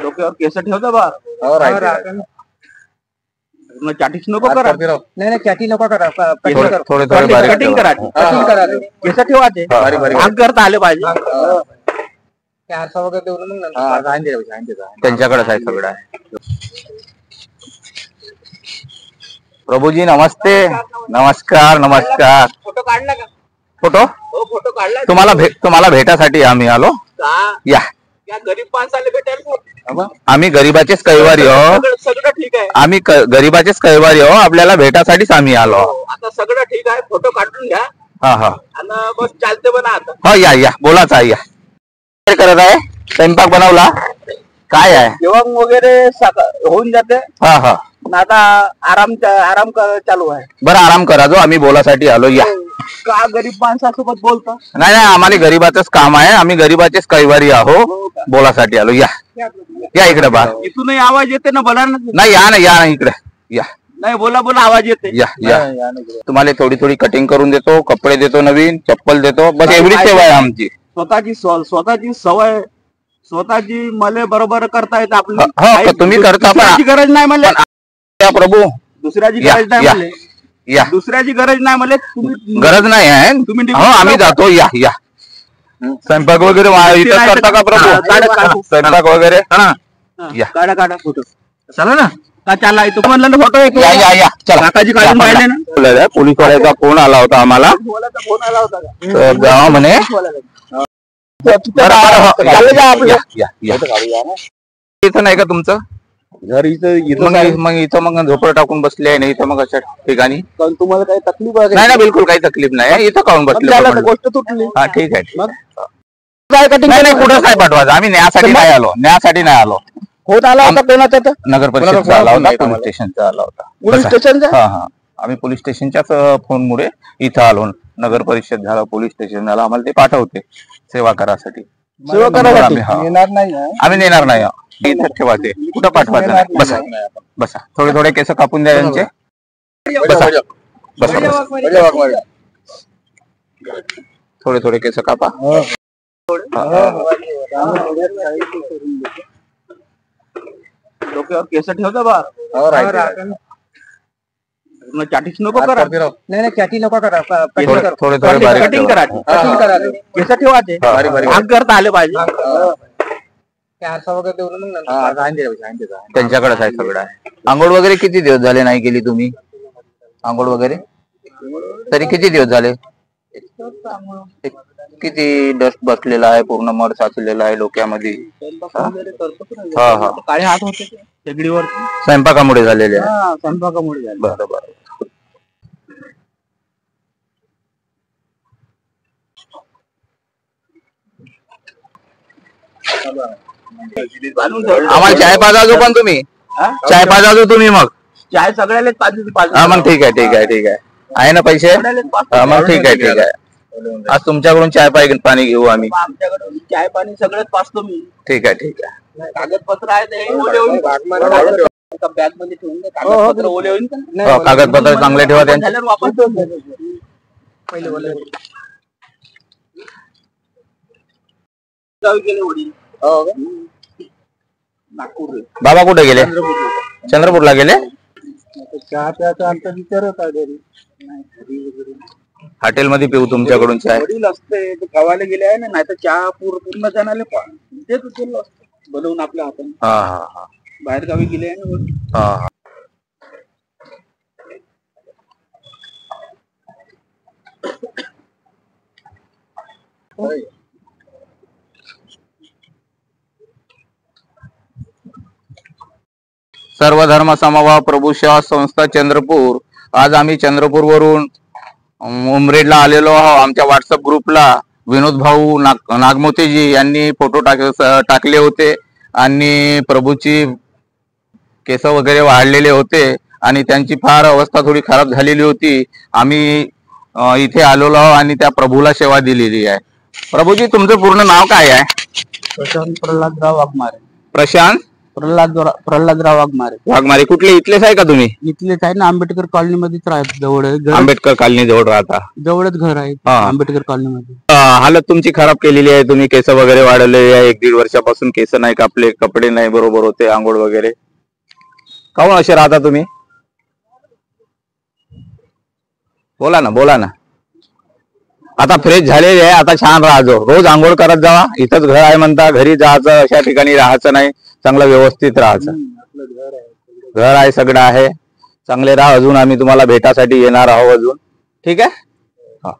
डोक्यावर केस ठेवता बा चाटीच नको करा. नाही चाटी नको करा. थोडे कटिंग करा. केस ठेवायचे भाग करता आले पाहिजे. 400 वगैरे देऊन मग त्यांच्याकडेच आहे सगळं आहे. प्रभूजी नमस्ते. नमस्कार नमस्कार. फोटो काढला का? फोटो फोटो काढला. तुम्हाला भेटासाठी आम्ही आलो. या गरीब माणसाला भेटायला आम्ही गरीबाचेच कैवारी हो. सगळं ठीक आहे. आम्ही गरीबाचेच कैवारी हो. आपल्याला भेटासाठी आम्ही आलो. आता सगळं ठीक आहे. फोटो काढून घ्या. हा हा आणि बस चालते बना आता. हो या या बोलाच आहे. या काय करत आहे? स्वयंपाक बनवला काय आहे? जेवण वगैरे होऊन जाते. हा हा आता आराम चालू आहे. बरं आराम करा जो. आम्ही बोलासाठी आलो. या का गरीब माणसासोबत बोलता? नाही आम्हाला गरीबाचंच काम आहे. आम्ही गरीबाचेच कैवारी आहो. बोलासाठी आलो. या या इकडे बा. इथूनही आवाज येते ना? बोला ना. नाही या ना इकडे या. नाही बोला आवाज येते. या तुम्हाला थोडी कटिंग करून देतो. कपडे देतो. नवीन चप्पल देतो. बस एवढीच सेवा आहे आमची. स्वतःची सवय स्वतःची मले बरोबर करता येत आपली. तुम्ही करता पण गरज नाही मला. प्रभू दुसऱ्याची गरज नाही मला. या दुसऱ्याची गरज नाही मला. गरज नाही आहे. तुम्ही आम्ही जातो. या या स्वयंपाक वगैरे इथं करता का प्रभू? स्वयंपाक वगैरे या काढा फोटो. चला ना का चालला तू म्हणलं ना फोटो. या चला. काकाजी काढून पाहिले ना. पोलीस वाल्याचा फोन आला होता आम्हाला. फोन आला होता तर गाव म्हणे इथं नाही का तुमचं घर? मग इथं झोपडं टाकून बसले आहे. नाही इथं मग अशा ठिकाणी तुम्हाला काही तकलीफ नाही बिलकुल काही तकलीफ नाही. इथं काढून बसले. गोष्ट तुटली. हा ठीक आहे. नाही कुठं काय पाठवायचं. आम्ही न्यायासाठी नाही आलो. होत आला होता कोणाचा? नगर परिषदचा आला होता. पोलीस स्टेशनचा आला होता. पोलीस स्टेशनचा? हा आम्ही पोलीस स्टेशनच्याच फोनमुळे इथं आलो. नगर परिषद झालं, पोलीस स्टेशन झालं. आम्हाला ते पाठवते सेवा करासाठी. येणार नाही. आम्ही नेणार नाही. इथं ठेवायचे. कुठं पाठवायचं नाही. बसा थोडे केस कापून द्या यांचे. बसा थोडे केस कापा. डोक्यावर केस ठेवता बा चाटीच नको करा. नाही चाटी नको करा. थोडे कटिंग करा. केस ठेवायचे भाग करता आले पाहिजे. 400 वगैरे देऊन मग त्यांच्याकडेच आहे सगळं आहे. आंघोळ वगैरे किती दिवस झाले नाही केली तुम्ही? आंघोळ वगैरे तरी किती दिवस झाले? किती डस्ट बसलेला आहे. पूर्ण मड साचलेला आहे डोक्यामध्ये. काळे हात होते शेगडीवर. स्वयंपाकामुळे झालेले आहे. स्वयंपाकामुळे झाले. बरोबर. आम्हाला चाय पाजाजो पण तुम्ही. चाय पाजाजो तुम्ही. मग चाय सगळ्याला पाहिजे. हा मग ठीक आहे. आहे ना पैसे? मग ठीक आहे. आज तुमच्याकडून चाय पाणी घेऊ आम्ही. आमच्याकडून चाय पाणी सगळंच पाचतो मी. ठीक आहे. कागदपत्र आहेत बॅग मध्ये ठेवून दे. कागदपत्र ओले होईल का? कागदपत्र चांगले ठेवा. त्यांच्या बाबा कुठे गेले? चंद्रपूरला गेले. चहा प्यायचा आमचा विचारच आहे. हॉटेलमध्ये पिऊ तुमच्याकडून चाय. वडील असते गावाला गेले आहे ना. नाही तर चहा पूर्ण जणाले देत बनवून आपल्या हाताने. बाहेर गावी गेले आहे ना. सर्व धर्म समभाव प्रभू सेवा संस्था चंद्रपूर. आज आम्ही चंद्रपूर वरून उमरेडला आलेलो आहोत. आमच्या व्हॉट्सअप ग्रुपला विनोद भाऊ नागमोतेजी यांनी फोटो टाकले होते आणि प्रभूची केस वगैरे वाढलेले होते आणि त्यांची फार अवस्था थोडी खराब झालेली होती. आम्ही इथे आलेलो आहोत आणि त्या प्रभूला सेवा दिलेली आहे. प्रभूजी तुमचं पूर्ण नाव काय आहे? प्रशांत प्रल्हादराव वाघमारे. प्रशांत प्रल्हादराव वाघमारे. कुठले? इथलेच आहे का तुम्ही? इथलेच आहे ना. आंबेडकर कॉलनी मध्येच राहत. जवळ आंबेडकर कॉलनी जवळ राहता. जवळच घर आहे आंबेडकर कॉलनी मध्ये. हालत तुमची खराब केलेली आहे. तुम्ही केस वगैरे वाढवलेली आहे. 1-1.5 वर्षापासून केस नाही कापले, कपडे नाही बरोबर होते, आंघोळ वगैरे. काहून असे राहता तुम्ही? बोला ना. आता फ्रेश झालेले आहे, आता छान राहायचो. रोज आंघोळ करत जावा. इथंच घर आहे म्हणता, घरी जायचं, अशा ठिकाणी राहायचं नाही. चांगलं व्यवस्थित राहायचं. घर आहे, सगळं आहे. चांगले राहा. अजून आम्ही तुम्हाला भेटासाठी येणार आहोत अजून. ठीक आहे. हा.